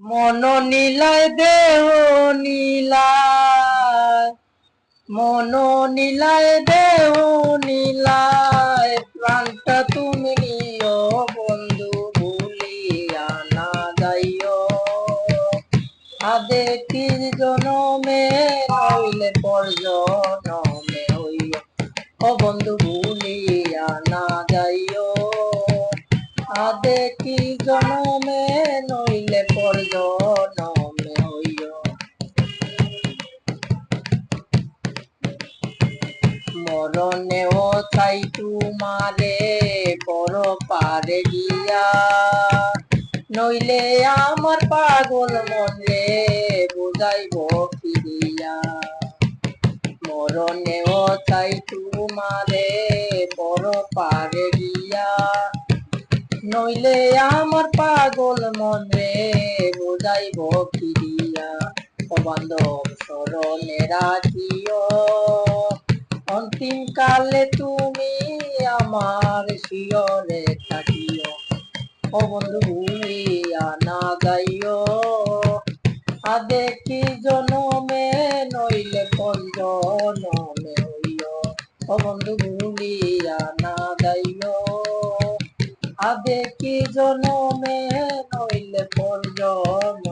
মন নীলায় দেহ নীলায়, মন নীলায় দেহ নীলায়, প্রাণটা তুমি নিও বন্ধু ভুলিয়া না যাইও। আদে কি জনমে নইলে পর জনমে হইও, ও বন্ধু ভুলিয়া না যাইও। আদে কি জনমে নইলে পর জনমে হইও। মরণেও চাই তোমারে পর পারে গিয়া, নইলে আমার পাগল মনে বুঝাইব ফিরিয়া। মরণেও চাই তোমারে পর পারে গিয়া, নইলে আমার পাগল মনে বুঝাইব ফিরিয়া। ও বান্ধব স্মরণে রাখিও, অন্তিম কালে তুমি আমার শিয়রে থাকিও। ও বন্ধু ভুলিয়া না যাইও, আদে কি জনমে নইলে পর জনমে হইও। ও বন্ধু ভুলিয়া না যাইও, আদে কি জনমে নইলে পর জনমে